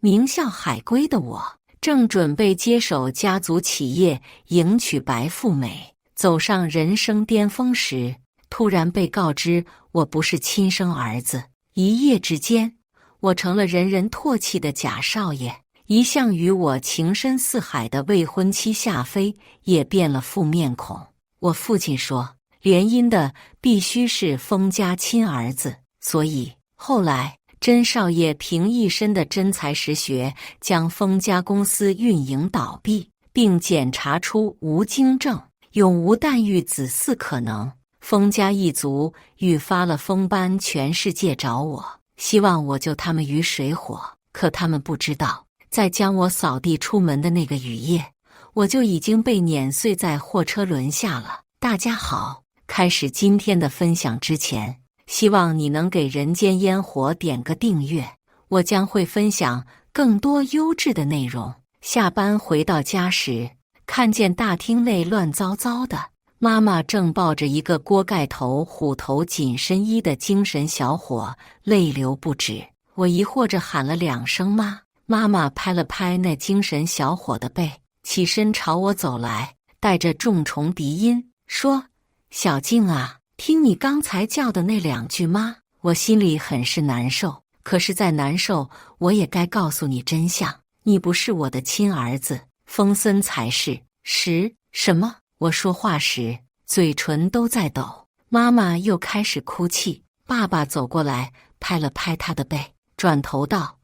名校海归的我，正准备接手家族企业，迎娶白富美，走上人生巅峰时，突然被告知我不是亲生儿子。一夜之间，我成了人人唾弃的假少爷。一向与我情深似海的未婚妻夏飞也变了副面孔。我父亲说，联姻的必须是封家亲儿子，所以后来甄少爷凭一身的真才实学，将封家公司运营倒闭，并检查出无精症，永无诞育子嗣可能。封家一族愈发了疯般全世界找我，希望我救他们于水火。可他们不知道，在将我扫地出门的那个雨夜，我就已经被碾碎在货车轮下了。大家好，开始今天的分享之前，希望你能给人间烟火点个订阅，我将会分享更多优质的内容。下班回到家时，看见大厅内乱糟糟的，妈妈正抱着一个锅盖头虎头紧身衣的精神小伙，泪流不止。我疑惑着喊了2声妈，妈妈拍了拍那精神小伙的背，起身朝我走来，带着重重鼻音说：小静啊，听你刚才叫的那2句妈。我心里很是难受，可是再难受我也该告诉你真相，你不是我的亲儿子，封森才是。什么？我说话时嘴唇都在抖。妈妈又开始哭泣，爸爸走过来拍了拍她的背，转头道：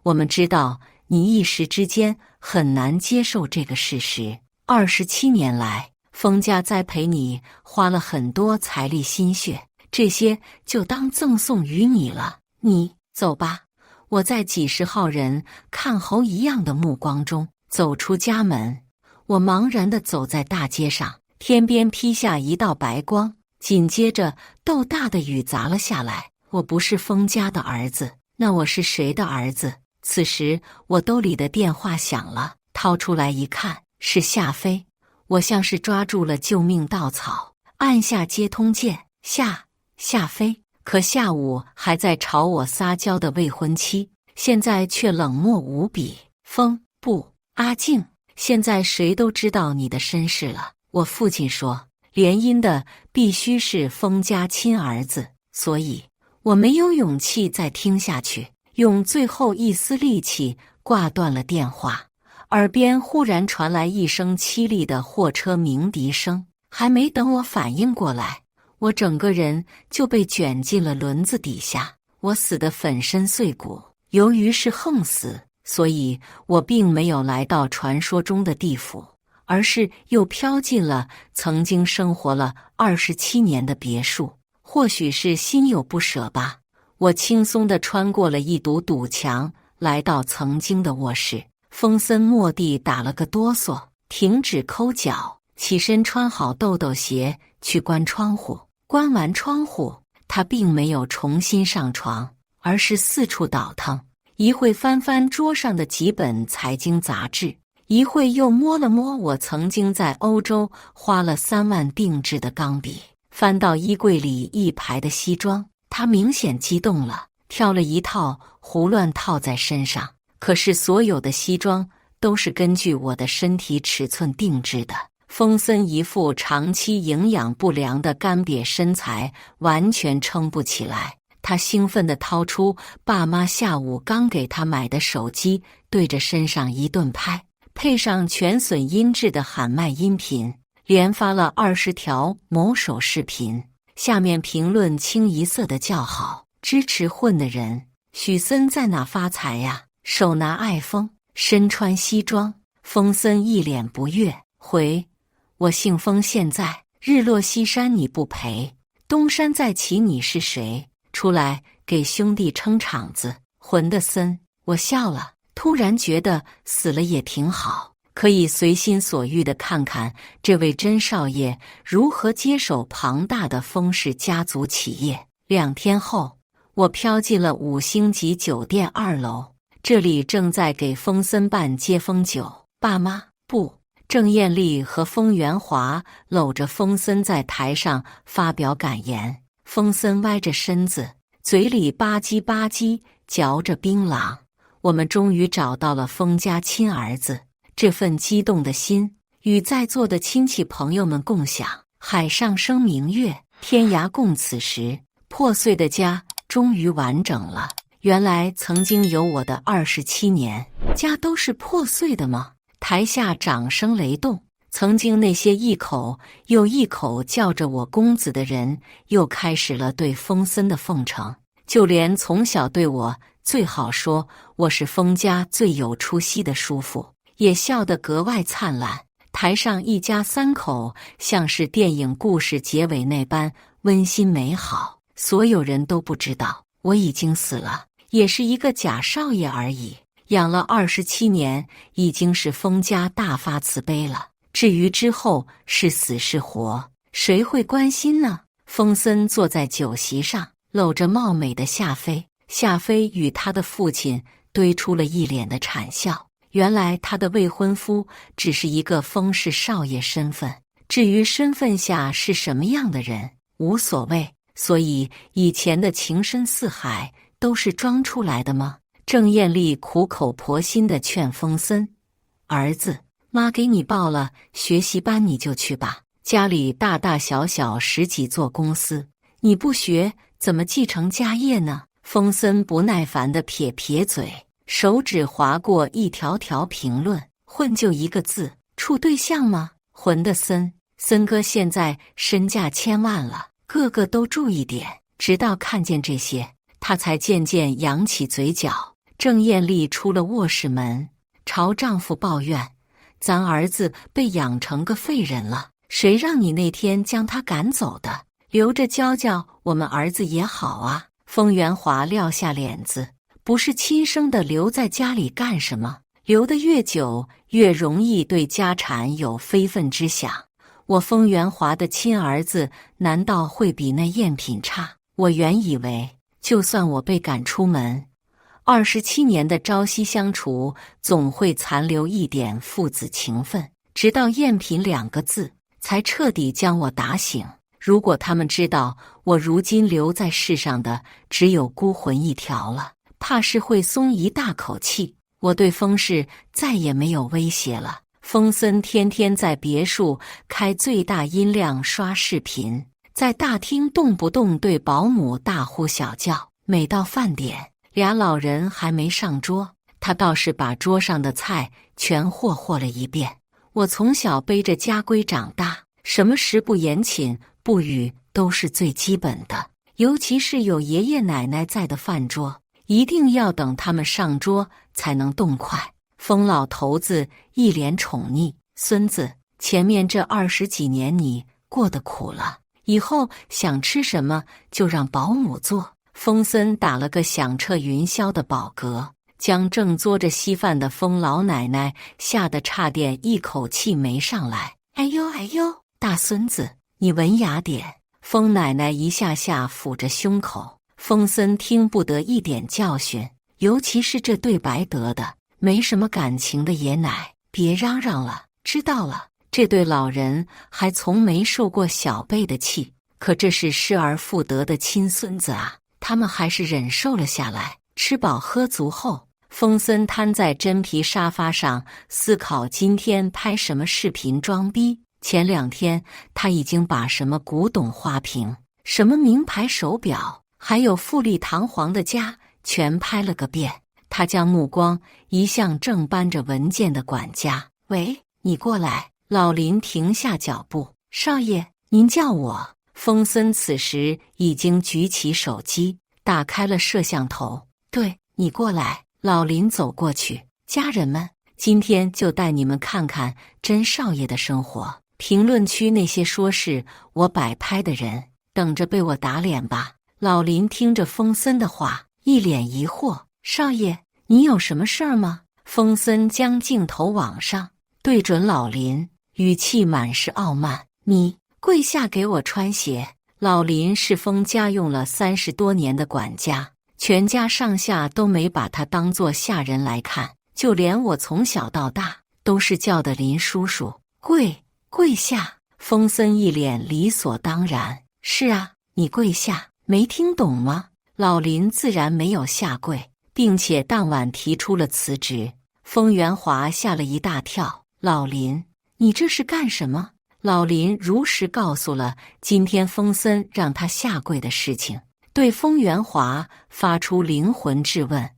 我们知道你一时之间很难接受这个事实，27年来封家栽培你，花了很多财力心血，这些就当赠送于你了。你走吧。我在几十号人看猴一样的目光中走出家门，我茫然地走在大街上，天边劈下一道白光，紧接着豆大的雨砸了下来。我不是封家的儿子，那我是谁的儿子？此时我兜里的电话响了，掏出来一看，是夏飞。我像是抓住了救命稻草，按下接通键。夏飞。可下午还在朝我撒娇的未婚妻，现在却冷漠无比。阿静，现在谁都知道你的身世了。我父亲说，联姻的必须是封家亲儿子，所以我没有勇气再听下去，用最后一丝力气挂断了电话。耳边忽然传来一声凄厉的货车鸣笛声，还没等我反应过来，我整个人就被卷进了轮子底下，我死得粉身碎骨。由于是横死，所以我并没有来到传说中的地府，而是又飘进了曾经生活了27年的别墅。或许是心有不舍吧，我轻松地穿过了一堵堵墙，来到曾经的卧室。封森蓦地打了个哆嗦，停止抠脚，起身穿好豆豆鞋去关窗户。关完窗户，他并没有重新上床，而是四处倒腾，一会翻翻桌上的几本财经杂志，一会又摸了摸我曾经在欧洲花了3万定制的钢笔，翻到衣柜里一排的西装。他明显激动了，挑了一套胡乱套在身上。可是所有的西装都是根据我的身体尺寸定制的。封森一副长期营养不良的干瘪身材完全撑不起来，他兴奋地掏出爸妈下午刚给他买的手机，对着身上一顿拍，配上全损音质的喊麦音频，连发了20条某手视频，下面评论清一色的叫好，支持混的人。许森在哪发财呀？手拿iPhone，身穿西装。封森一脸不悦，回：我姓封，现在日落西山你不陪，东山再起你是谁？出来给兄弟撑场子，混的森。我笑了，突然觉得死了也挺好，可以随心所欲地看看这位甄少爷如何接手庞大的封氏家族企业。2天后，我飘进了5星级酒店2楼，这里正在给封森办接风酒。爸妈不，郑艳丽和封元华搂着封森在台上发表感言。封森歪着身子，嘴里吧唧吧唧嚼着槟榔。我们终于找到了封家亲儿子。这份激动的心，与在座的亲戚朋友们共享。海上生明月，天涯共此时。破碎的家终于完整了。原来曾经有我的27年，家都是破碎的吗？台下掌声雷动。曾经那些一口又一口叫着我公子的人，又开始了对封森的奉承。就连从小对我最好说我是封家最有出息的叔父，也笑得格外灿烂。台上一家三口像是电影故事结尾那般温馨美好。所有人都不知道我已经死了，也是一个假少爷而已。养了27年，已经是封家大发慈悲了。至于之后是死是活，谁会关心呢？封森坐在酒席上，搂着貌美的夏妃。夏妃与他的父亲堆出了一脸的谄笑。原来他的未婚夫只是一个封氏少爷身份，至于身份下是什么样的人，无所谓。所以以前的情深似海都是装出来的吗？郑艳丽苦口婆心地劝封森：儿子，妈给你报了学习班，你就去吧。家里大大小小10几座公司，你不学怎么继承家业呢？封森不耐烦地撇撇嘴，手指划过一条条评论。混就一个字，处对象吗？混的森哥现在身价1000万了，个个都注意点。直到看见这些，他才渐渐扬起嘴角。郑艳丽出了卧室门，朝丈夫抱怨：咱儿子被养成个废人了，谁让你那天将他赶走的？留着教教我们儿子也好啊。封元华撂下脸子，不是亲生的留在家里干什么？留得越久，越容易对家产有非分之想。我封元华的亲儿子难道会比那赝品差？我原以为就算我被赶出门，27年的朝夕相处总会残留一点父子情分，直到赝品2个字才彻底将我打醒。如果他们知道我如今留在世上的只有孤魂一条了，怕是会松一大口气。我对封氏再也没有威胁了。封森天天在别墅开最大音量刷视频，在大厅动不动对保姆大呼小叫。每到饭点，2老人还没上桌，他倒是把桌上的菜全霍了一遍。我从小背着家规长大，什么食不言寝不语都是最基本的，尤其是有爷爷奶奶在的饭桌，一定要等他们上桌才能动筷。封老头子一脸宠溺：孙子，前面这20几年你过得苦了，以后想吃什么就让保姆做。封森打了个响彻云霄的饱嗝，将正嘬着稀饭的封老奶奶吓得差点一口气没上来。哎呦哎呦，大孙子，你文雅点。封奶奶一下下抚着胸口，封森听不得一点教训，尤其是这对白得的没什么感情的爷奶。别嚷嚷了，知道了。这对老人还从没受过小辈的气，可这是失而复得的亲孙子啊，他们还是忍受了下来。吃饱喝足后，封森瘫在真皮沙发上思考今天拍什么视频装逼。前2天他已经把什么古董花瓶、什么名牌手表，还有富丽堂皇的家全拍了个遍。他将目光移向正搬着文件的管家：喂，你过来。老林停下脚步：少爷，您叫我。封森此时已经举起手机，打开了摄像头。对，你过来。老林走过去：家人们，今天就带你们看看真少爷的生活。评论区那些说是我摆拍的人，等着被我打脸吧。老林听着封森的话，一脸疑惑：少爷，你有什么事儿吗？封森将镜头往上对准老林，语气满是傲慢：你跪下给我穿鞋。老林是封家用了30多年的管家，全家上下都没把他当作下人来看，就连我从小到大都是叫的林叔叔。跪下。封森一脸理所当然：是啊，你跪下，没听懂吗？老林自然没有下跪，并且当晚提出了辞职。封元华吓了一大跳：“老林，你这是干什么？”老林如实告诉了今天封森让他下跪的事情，对封元华发出灵魂质问：“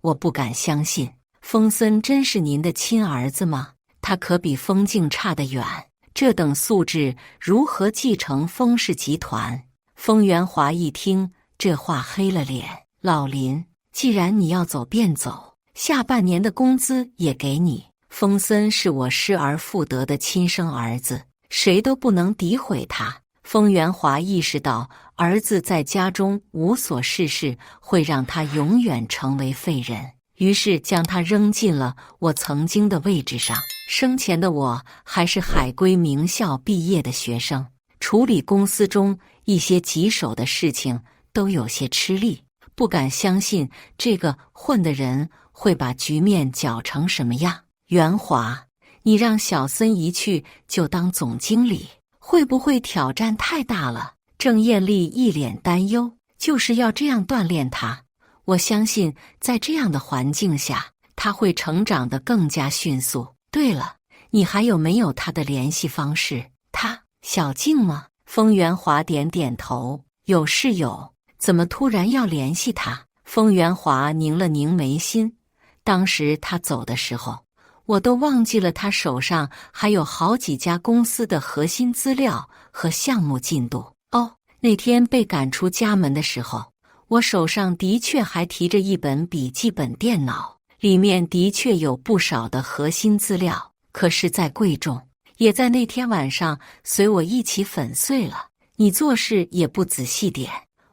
我不敢相信，封森真是您的亲儿子吗？他可比封静差得远，这等素质如何继承封氏集团？”封元华一听这话黑了脸：“老林，既然你要走便走，下半年的工资也给你。封森是我失而复得的亲生儿子，谁都不能诋毁他。”封元华意识到儿子在家中无所事事会让他永远成为废人，于是将他扔进了我曾经的位置上。生前的我还是海归名校毕业的学生，处理公司中一些棘手的事情都有些吃力，不敢相信这个混的人会把局面搅成什么样。元华，你让小森一去就当总经理，会不会挑战太大了？郑艳丽一脸担忧，就是要这样锻炼他。我相信在这样的环境下，他会成长得更加迅速。对了，你还有没有他的联系方式？他小静吗？封元华点点头，有是有，怎么突然要联系他？封元华拧了拧眉心，当时他走的时候，我都忘记了他手上还有好几家公司的核心资料和项目进度。哦，那天被赶出家门的时候，我手上的确还提着一本笔记本电脑，里面的确有不少的核心资料，可是再贵重，也在那天晚上随我一起粉碎了。你做事也不仔细点。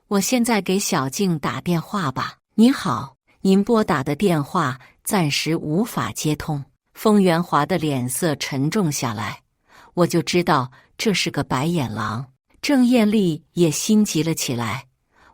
我现在给小静打电话吧。你好，您拨打的电话暂时无法接通。封元华的脸色沉重下来，我就知道这是个白眼狼。郑艳丽也心急了起来，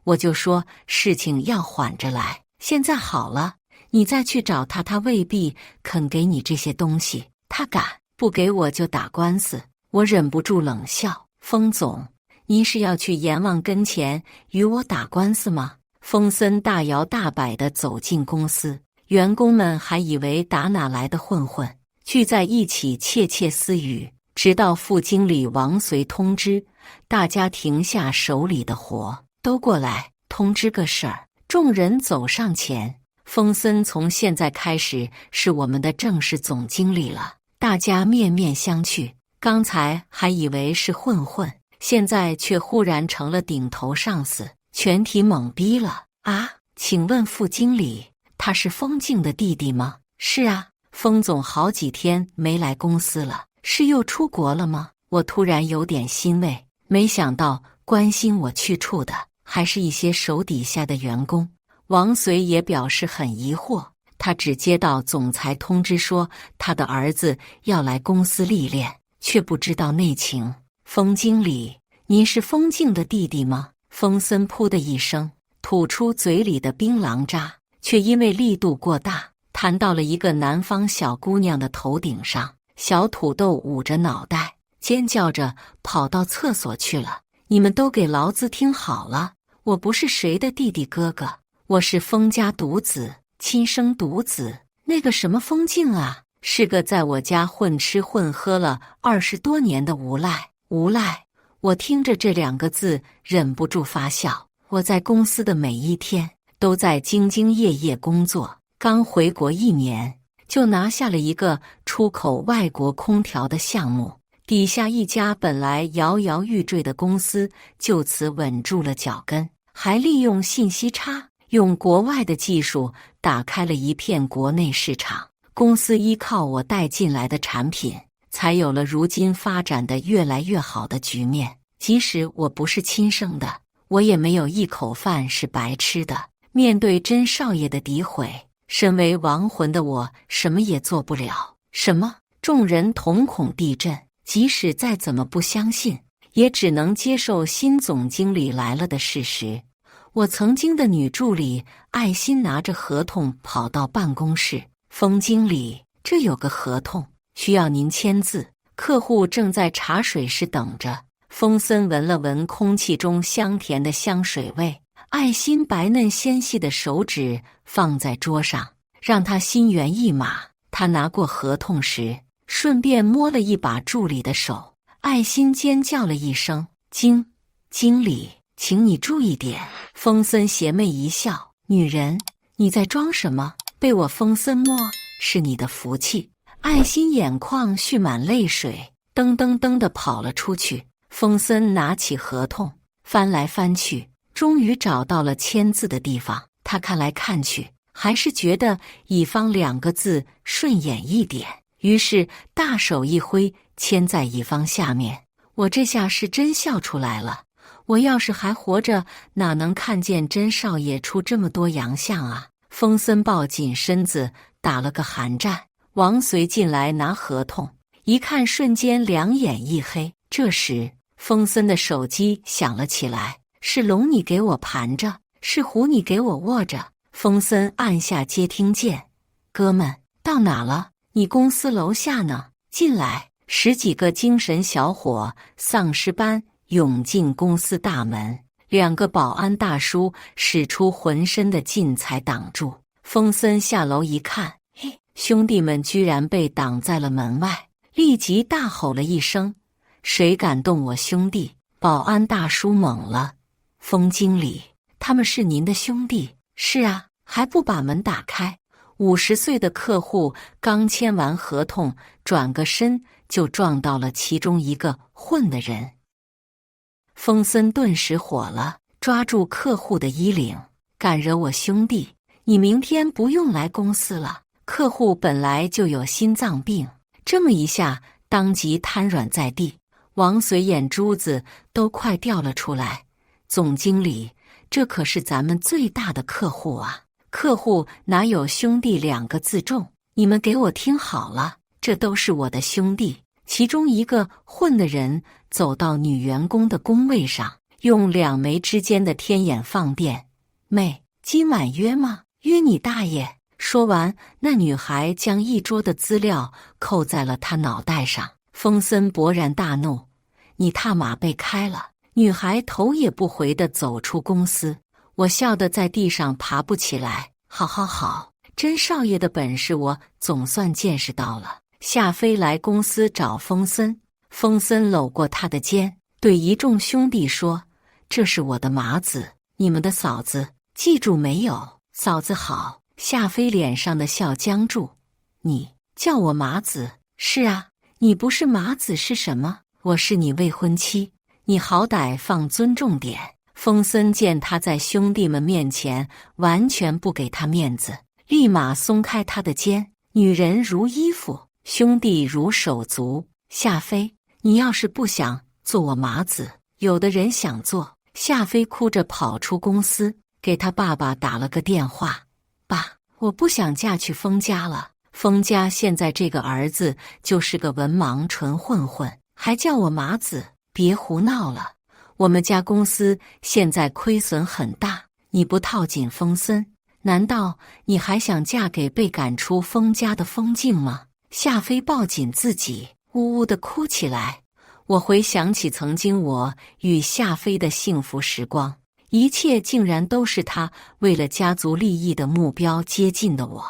我就说事情要缓着来，现在好了，你再去找他，他未必肯给你这些东西，他敢不给我就打官司。我忍不住冷笑：封总，您是要去阎王跟前与我打官司吗？封森大摇大摆地走进公司，员工们还以为打哪来的混混，聚在一起窃窃私语，直到副经理王随通知大家停下手里的活，都过来通知个事儿。众人走上前，封森从现在开始是我们的正式总经理了。大家面面相觑，刚才还以为是混混，现在却忽然成了顶头上司，全体懵逼了。啊，请问副经理，他是封静的弟弟吗？是啊，封总好几天没来公司了，是又出国了吗？我突然有点欣慰，没想到关心我去处的还是一些手底下的员工。王随也表示很疑惑，他只接到总裁通知说他的儿子要来公司历练，却不知道内情。封经理，您是封静的弟弟吗？封森噗的一声吐出嘴里的槟榔渣，却因为力度过大，弹到了一个南方小姑娘的头顶上。小土豆捂着脑袋，尖叫着跑到厕所去了。你们都给老子听好了，我不是谁的弟弟哥哥，我是封家独子，亲生独子。那个什么封静啊，是个在我家混吃混喝了20多年的无赖。无赖，我听着这2个字忍不住发笑。我在公司的每一天都在兢兢业业工作，刚回国1年就拿下了一个出口外国空调的项目，底下一家本来摇摇欲坠的公司就此稳住了脚跟，还利用信息差，用国外的技术打开了一片国内市场。公司依靠我带进来的产品，才有了如今发展的越来越好的局面。即使我不是亲生的，我也没有一口饭是白吃的。面对甄少爷的诋毁，身为亡魂的我什么也做不了。什么？众人瞳孔地震，即使再怎么不相信，也只能接受新总经理来了的事实。我曾经的女助理爱心拿着合同跑到办公室，封经理，这有个合同，需要您签字，客户正在茶水室等着。封森闻了闻空气中香甜的香水味，爱心白嫩纤细的手指放在桌上，让他心猿意马。他拿过合同时，顺便摸了一把助理的手。爱心尖叫了一声：“经理，请你注意点。”风森邪魅一笑：“女人，你在装什么？被我风森摸是你的福气。”爱心眼眶蓄满泪水，噔噔噔地跑了出去。风森拿起合同，翻来翻去，终于找到了签字的地方。他看来看去，还是觉得乙方2个字顺眼一点，于是大手一挥，签在乙方下面。我这下是真笑出来了。我要是还活着，哪能看见甄少爷出这么多洋相啊？风森抱紧身子，打了个寒战。王随进来拿合同，一看瞬间两眼一黑。这时风森的手机响了起来，是龙你给我盘着，是虎你给我握着。风森按下接听键：“哥们，到哪了？你公司楼下呢？进来。”10几个精神小伙丧尸般涌进公司大门，2个保安大叔使出浑身的劲才挡住。风森下楼一看，嘿，兄弟们居然被挡在了门外，立即大吼了一声：“谁敢动我兄弟？”保安大叔懵了：“风经理，他们是您的兄弟。”“是啊，还不把门打开？”50岁的客户刚签完合同，转个身就撞到了其中一个混的人。风森顿时火了，抓住客户的衣领：“敢惹我兄弟，你明天不用来公司了。”客户本来就有心脏病，这么一下当即瘫软在地。王随眼珠子都快掉了出来：“总经理，这可是咱们最大的客户啊！客户哪有兄弟2个字重？你们给我听好了，这都是我的兄弟。”其中一个混的人走到女员工的工位上，用2枚之间的天眼放电：“妹，今晚约吗？约你大爷！”说完，那女孩将一桌的资料扣在了他脑袋上。风森勃然大怒：“你他妈被开了！”女孩头也不回地走出公司。我笑得在地上爬不起来。好，甄少爷的本事我总算见识到了。夏飞来公司找风森，风森搂过他的肩，对一众兄弟说：“这是我的马子，你们的嫂子，记住没有？”“嫂子好。”夏飞脸上的笑僵住：“你叫我马子？”“是啊，你不是马子是什么？我是你未婚妻，你好歹放尊重点。”风森见他在兄弟们面前完全不给他面子，立马松开他的肩：“女人如衣服，兄弟如手足。夏飞，你要是不想做我马子，有的人想做。”夏飞哭着跑出公司，给他爸爸打了个电话：“爸，我不想嫁去封家了。封家现在这个儿子就是个文盲纯混混，还叫我马子，别胡闹了。我们家公司现在亏损很大，你不套紧风森，难道你还想嫁给被赶出封家的封静吗？”夏飞抱紧自己，呜呜地哭起来。我回想起曾经我与夏飞的幸福时光，一切竟然都是他为了家族利益的目标接近的我。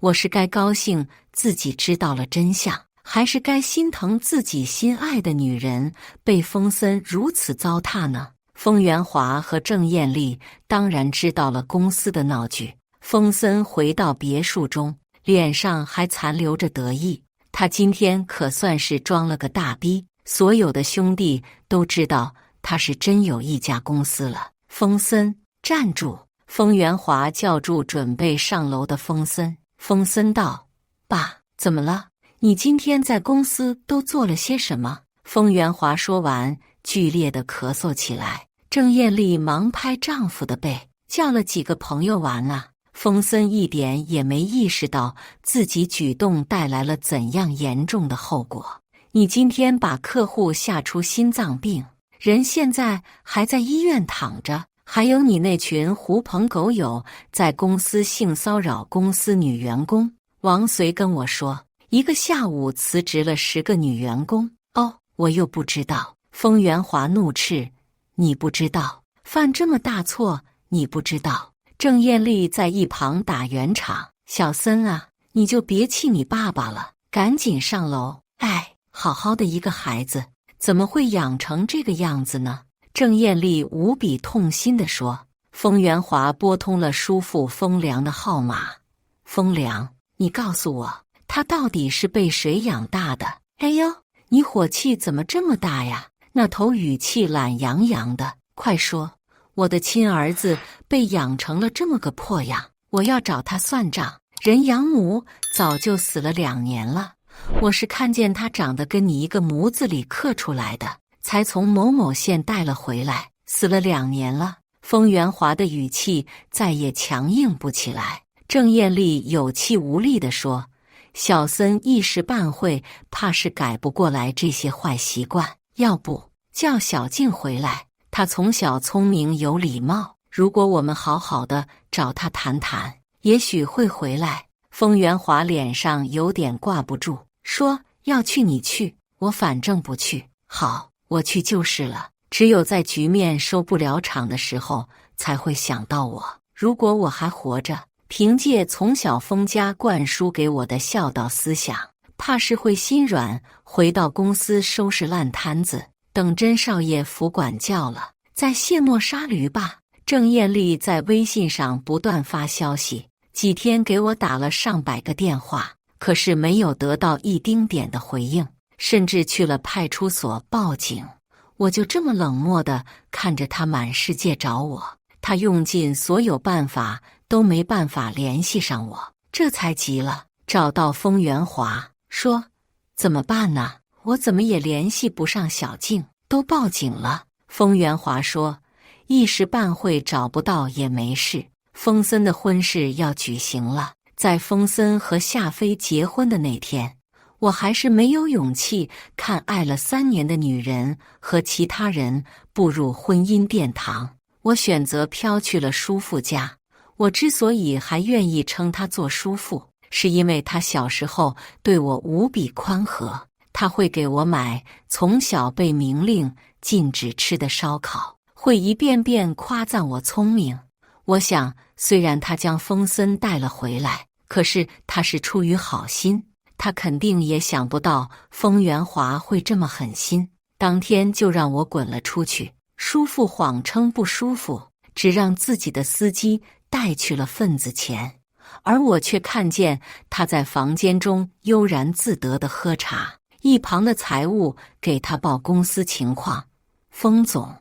我是该高兴自己知道了真相，还是该心疼自己心爱的女人被风森如此糟蹋呢？风元华和郑艳丽当然知道了公司的闹剧。风森回到别墅中，脸上还残留着得意。他今天可算是装了个大逼，所有的兄弟都知道他是真有一家公司了。风森，站住！风元华叫住准备上楼的风森。风森道：“爸，怎么了？你今天在公司都做了些什么？”风元华说完，剧烈地咳嗽起来。郑艳丽忙拍丈夫的背，叫了几个朋友玩啊。风森一点也没意识到自己举动带来了怎样严重的后果。你今天把客户吓出心脏病，人现在还在医院躺着，还有你那群狐朋狗友在公司性骚扰公司女员工。王随跟我说，一个下午辞职了10个女员工。哦，我又不知道。风元华怒斥：“你不知道，犯这么大错，你不知道。郑艳丽在一旁打圆场：小森啊，你就别气你爸爸了，赶紧上楼。哎，好好的一个孩子，怎么会养成这个样子呢？郑艳丽无比痛心地说。风元华拨通了叔父风良的号码。风良，你告诉我，他到底是被谁养大的？哎呦，你火气怎么这么大呀？那头语气懒洋洋的。快说，我的亲儿子被养成了这么个破样，我要找他算账。人养母早就死了2年了，我是看见他长得跟你一个模子里刻出来的，才从某某县带了回来，死了2年了。风元华的语气再也强硬不起来。郑艳丽有气无力地说：小森一时半会怕是改不过来这些坏习惯，要不叫小静回来，他从小聪明有礼貌，如果我们好好的找他谈谈，也许会回来。风元华脸上有点挂不住，说：要去你去，我反正不去。好，我去就是了。只有在局面收不了场的时候，才会想到我。如果我还活着，凭借从小风家灌输给我的孝道思想，怕是会心软，回到公司收拾烂摊子，等甄少爷服管教了，再卸磨杀驴吧。郑艳丽在微信上不断发消息，几天给我打了上百个电话，可是没有得到一丁点的回应，甚至去了派出所报警。我就这么冷漠地看着他满世界找我，他用尽所有办法都没办法联系上我，这才急了，找到风元华说：怎么办呢？我怎么也联系不上小静，都报警了。风元华说：一时半会找不到也没事，风森的婚事要举行了，在风森和夏飞结婚的那天，我还是没有勇气看爱了3年的女人和其他人步入婚姻殿堂，我选择飘去了叔父家。我之所以还愿意称他做叔父，是因为他小时候对我无比宽和，他会给我买从小被明令禁止吃的烧烤，会一遍遍夸赞我聪明。我想，虽然他将风森带了回来，可是他是出于好心，他肯定也想不到风元华会这么狠心，当天就让我滚了出去。叔父谎称不舒服，只让自己的司机带去了份子钱，而我却看见他在房间中悠然自得地喝茶。一旁的财务给他报公司情况：风总，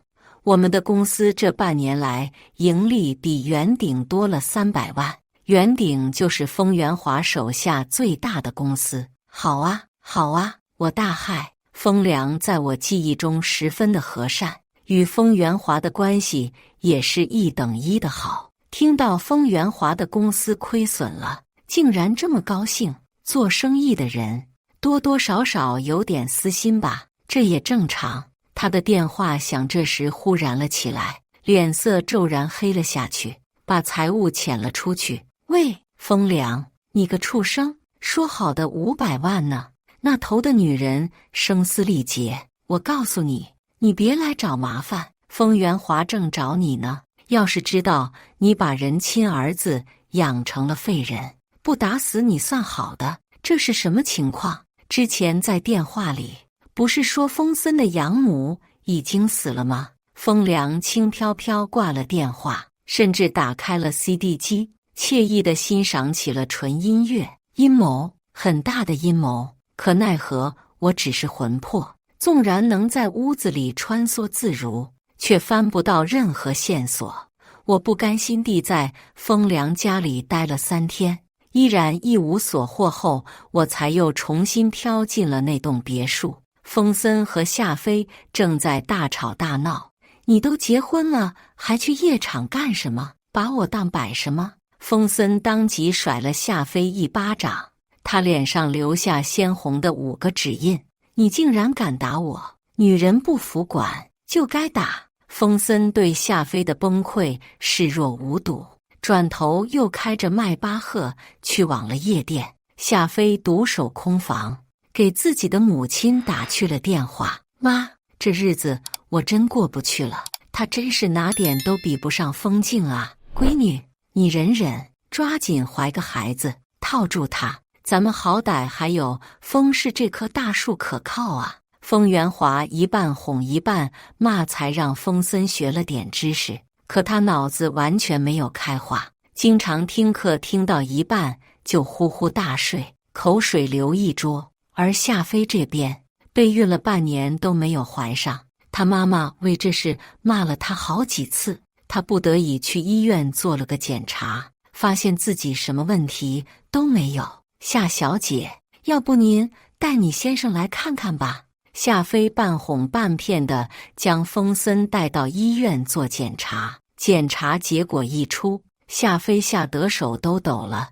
我们的公司这半年来盈利比圆鼎多了300万。圆鼎就是风元华手下最大的公司。好啊，好啊，我大骇。风良在我记忆中十分的和善，与风元华的关系也是一等一的好。听到风元华的公司亏损了，竟然这么高兴，做生意的人多多少少有点私心吧，这也正常。他的电话响，这时忽然了起来，脸色骤然黑了下去，把财务遣了出去。喂，风良，你个畜生，说好的500万呢？那头的女人声嘶力竭：我告诉你，你别来找麻烦，风元华正找你呢。要是知道你把人亲儿子养成了废人，不打死你算好的。这是什么情况？之前在电话里不是说风森的养母已经死了吗？风良轻飘飘挂了电话，甚至打开了 CD 机，惬意地欣赏起了纯音乐。阴谋，很大的阴谋，可奈何我只是魂魄，纵然能在屋子里穿梭自如，却翻不到任何线索。我不甘心地在风良家里待了3天，依然一无所获后，我才又重新飘进了那栋别墅。风森和夏飞正在大吵大闹，你都结婚了，还去夜场干什么？把我当摆什么？风森当即甩了夏飞一巴掌，他脸上留下鲜红的5个指印。你竟然敢打我！女人不服管就该打。风森对夏飞的崩溃视若无睹，转头又开着迈巴赫去往了夜店。夏飞独守空房，给自己的母亲打去了电话：妈，这日子我真过不去了，他真是哪点都比不上风静啊！闺女，你忍忍，抓紧怀个孩子，套住他，咱们好歹还有风氏这棵大树可靠啊！风元华一半哄一半骂，才让风森学了点知识，可他脑子完全没有开化，经常听课听到一半就呼呼大睡，口水流一桌。而夏飞这边备孕了半年都没有怀上，他妈妈为这事骂了他好几次，他不得已去医院做了个检查，发现自己什么问题都没有。夏小姐，要不您带你先生来看看吧。夏飞半哄半骗地将风森带到医院做检查，检查结果一出，夏飞吓得手都抖了。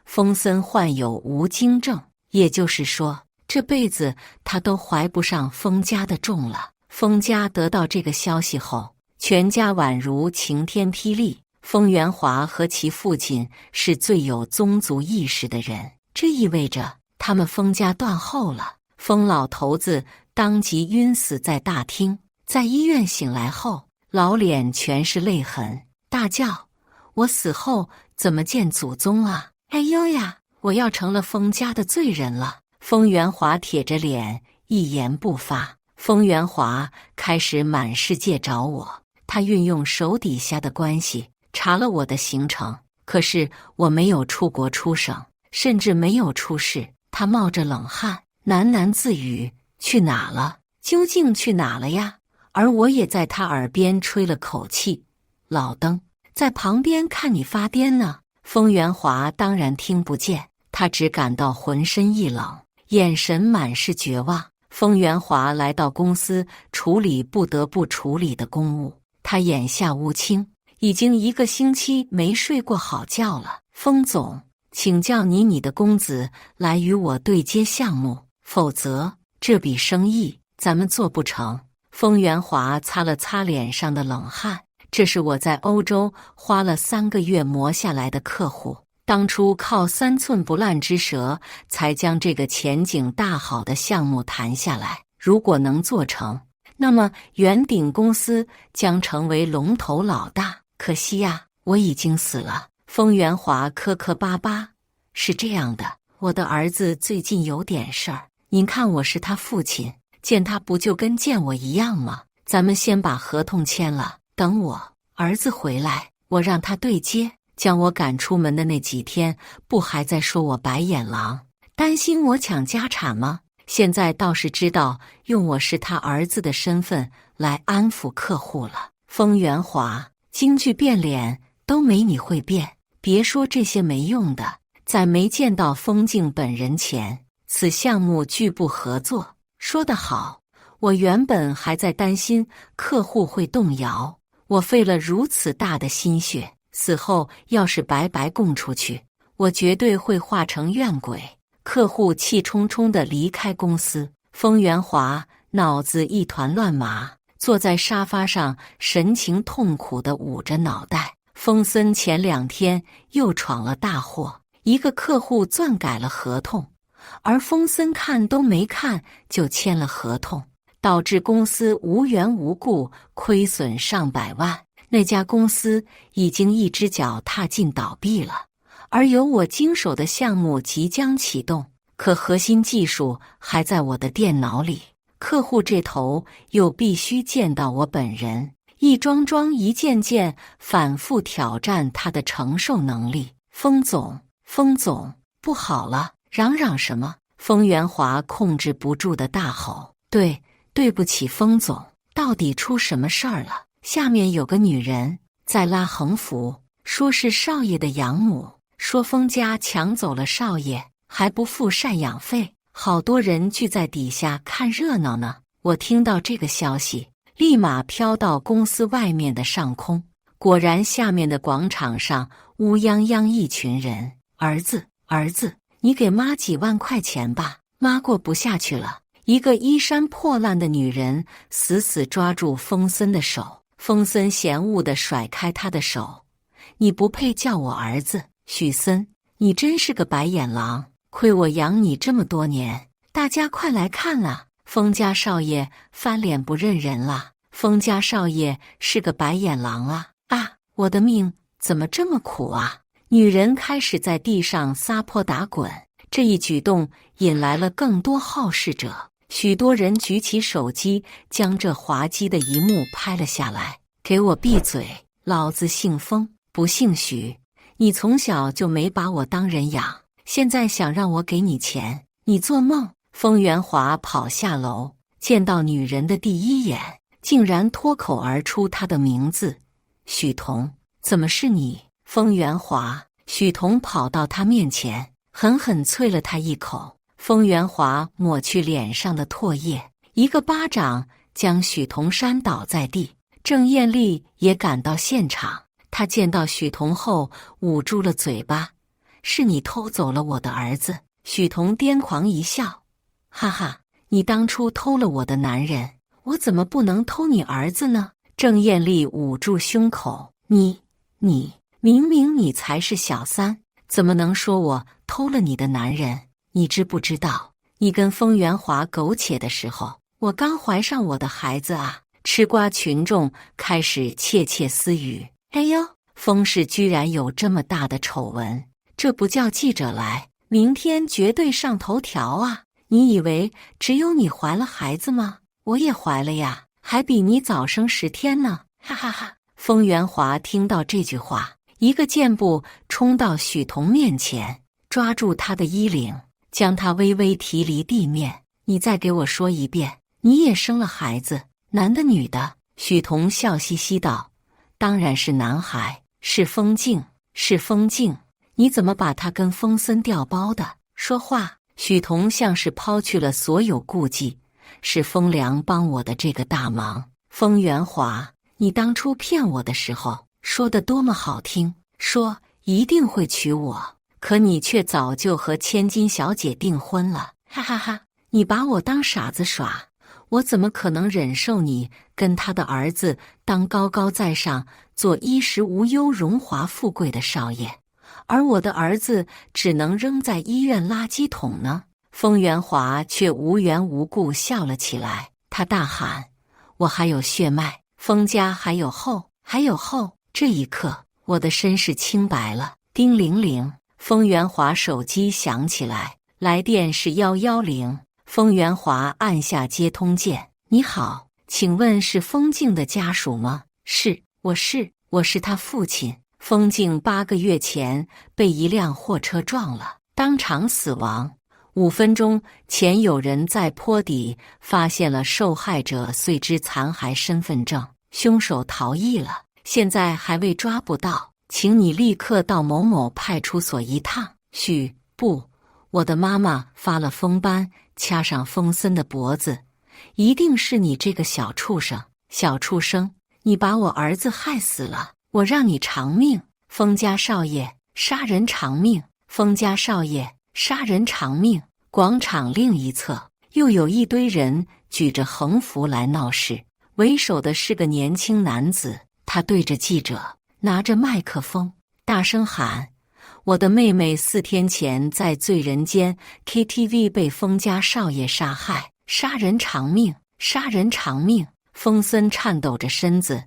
风森患有无精症，也就是说这辈子他都怀不上风家的重了。风家得到这个消息后，全家宛如晴天霹雳。风元华和其父亲是最有宗族意识的人，这意味着他们风家断后了。风老头子当即晕死在大厅，在医院醒来后，老脸全是泪痕，大叫：我死后怎么见祖宗啊？哎呦呀，我要成了风家的罪人了。风元华铁着脸一言不发。风元华开始满世界找我，他运用手底下的关系查了我的行程，可是我没有出国出省，甚至没有出事。他冒着冷汗喃喃自语：去哪了？究竟去哪了呀？而我也在他耳边吹了口气：老登在旁边看你发癫呢。风元华当然听不见，他只感到浑身一冷，眼神满是绝望。风元华来到公司处理不得不处理的公务，他眼下无清，已经1个星期没睡过好觉了。风总，请叫你的公子来与我对接项目，否则这笔生意咱们做不成。风元华擦了擦脸上的冷汗，这是我在欧洲花了3个月磨下来的客户，当初靠3寸不烂之舌才将这个前景大好的项目谈下来。如果能做成，那么元鼎公司将成为龙头老大。可惜呀，我已经死了。风元华磕磕巴巴：是这样的，我的儿子最近有点事儿，您看我是他父亲，见他不就跟见我一样吗？咱们先把合同签了，等我儿子回来，我让他对接。将我赶出门的那几天，不还在说我白眼狼，担心我抢家产吗？现在倒是知道用我是他儿子的身份来安抚客户了。风元华，京剧变脸都没你会变，别说这些没用的。在没见到风静本人前，此项目拒不合作。说得好，我原本还在担心客户会动摇，我费了如此大的心血，死后要是白白供出去，我绝对会化成怨鬼。客户气冲冲地离开公司，风元华脑子一团乱麻，坐在沙发上，神情痛苦地捂着脑袋。风森前2天又闯了大祸，一个客户篡改了合同，而风森看都没看就签了合同，导致公司无缘无故亏损上百万。那家公司已经一只脚踏进倒闭了，而由我经手的项目即将启动，可核心技术还在我的电脑里，客户这头又必须见到我本人，一桩桩一件件反复挑战他的承受能力。风总，风总，不好了！嚷嚷什么？风元华控制不住的大吼：对不起，风总，到底出什么事儿了？下面有个女人在拉横幅，说是少爷的养母，说风家抢走了少爷，还不付赡养费，好多人聚在底下看热闹呢。我听到这个消息，立马飘到公司外面的上空，果然下面的广场上乌泱泱一群人。儿子，你给妈几万块钱吧，妈过不下去了。一个衣衫破烂的女人死死抓住风森的手，风森嫌恶地甩开她的手：你不配叫我儿子，许森，你真是个白眼狼，亏我养你这么多年，大家快来看啊，风家少爷翻脸不认人了。封家少爷是个白眼狼啊！啊，我的命怎么这么苦啊！女人开始在地上撒泼打滚，这一举动引来了更多好事者。许多人举起手机，将这滑稽的一幕拍了下来。给我闭嘴！老子姓封，不姓许。你从小就没把我当人养，现在想让我给你钱，你做梦！封元华跑下楼，见到女人的第一眼，竟然脱口而出她的名字：许彤。怎么是你？封元华。许彤跑到他面前，狠狠啐了他一口。封元华抹去脸上的唾液，一个巴掌将许彤扇倒在地。郑艳丽也赶到现场，她见到许彤后捂住了嘴巴：“是你偷走了我的儿子。”许彤癫狂一笑：“哈哈，你当初偷了我的男人，我怎么不能偷你儿子呢？”郑艳丽捂住胸口：“你明明你才是小三，怎么能说我偷了你的男人？你知不知道，你跟封元华苟且的时候，我刚怀上我的孩子啊！”吃瓜群众开始窃窃私语：“哎呦，封氏居然有这么大的丑闻，这不叫记者来，明天绝对上头条啊！你以为只有你怀了孩子吗？我也怀了呀，还比你早生10天呢！”哈哈哈！封元华听到这句话，一个箭步冲到许彤面前，抓住他的衣领，将他微微提离地面。“你再给我说一遍，你也生了孩子，男的女的？”许彤笑嘻嘻道：“当然是男孩，是封静，是封静。你怎么把他跟封森调包的？”说话，许彤像是抛去了所有顾忌：“是封良帮我的这个大忙。封元华，你当初骗我的时候说的多么好听，说一定会娶我，可你却早就和千金小姐订婚了！哈哈哈！你把我当傻子耍，我怎么可能忍受你跟他的儿子当高高在上，做衣食无忧、荣华富贵的少爷，而我的儿子只能扔在医院垃圾桶呢？”封元华却无缘无故笑了起来，他大喊：“我还有血脉，封家还有后，还有后！这一刻，我的身世清白了。”叮铃铃，封元华手机响起来，来电是110。封元华按下接通键：“你好，请问是封静的家属吗？”“是，我是他父亲。封静8个月前被一辆货车撞了，当场死亡。5分钟前，有人在坡底发现了受害者碎肢残骸身份证，凶手逃逸了，现在还未抓捕到，请你立刻到某某派出所一趟。”“不，我的妈妈发了疯般掐上封森的脖子，一定是你这个小畜生！小畜生，你把我儿子害死了，我让你偿命！封家少爷，杀人偿命！封家少爷，杀人偿命！”广场另一侧又有一堆人举着横幅来闹事，为首的是个年轻男子，他对着记者拿着麦克风大声喊：“我的妹妹4天前在醉人间 KTV 被封家少爷杀害，杀人偿命！杀人偿命！”封森颤抖着身子：“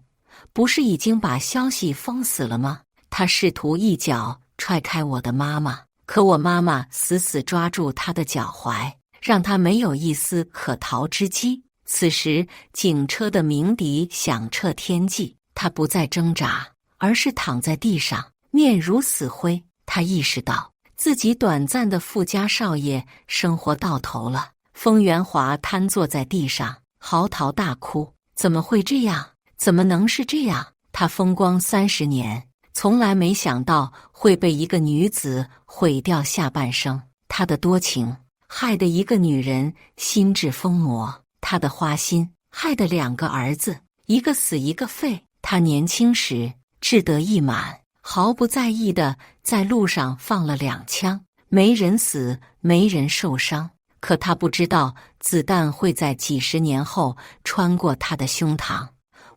不是已经把消息封死了吗？”他试图一脚踹开我的妈妈，可我妈妈死死抓住他的脚踝，让他没有一丝可逃之机。此时警车的鸣笛响彻天际，他不再挣扎，而是躺在地上，面如死灰。他意识到自己短暂的富家少爷生活到头了。封元华瘫坐在地上，嚎啕大哭：“怎么会这样？怎么能是这样？他风光30年，从来没想到会被一个女子毁掉下半生。他的多情，害得一个女人心智疯魔；他的花心，害得2个儿子，一个死一个废。他年轻时志得意满，毫不在意的在路上放了2枪，没人死，没人受伤。可他不知道，子弹会在几十年后穿过他的胸膛。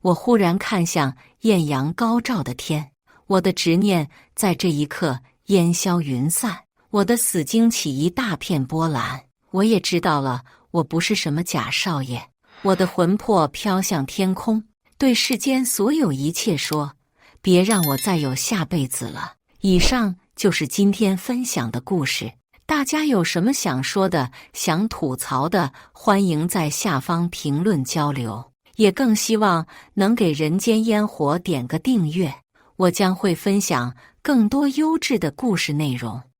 我忽然看向艳阳高照的天，我的执念在这一刻烟消云散，我的死惊起一大片波澜。我也知道了，我不是什么假少爷，我的魂魄飘向天空，对世间所有一切说：别让我再有下辈子了。以上就是今天分享的故事。大家有什么想说的、想吐槽的，欢迎在下方评论交流。也更希望能给人间烟火点个订阅，我将会分享更多优质的故事内容。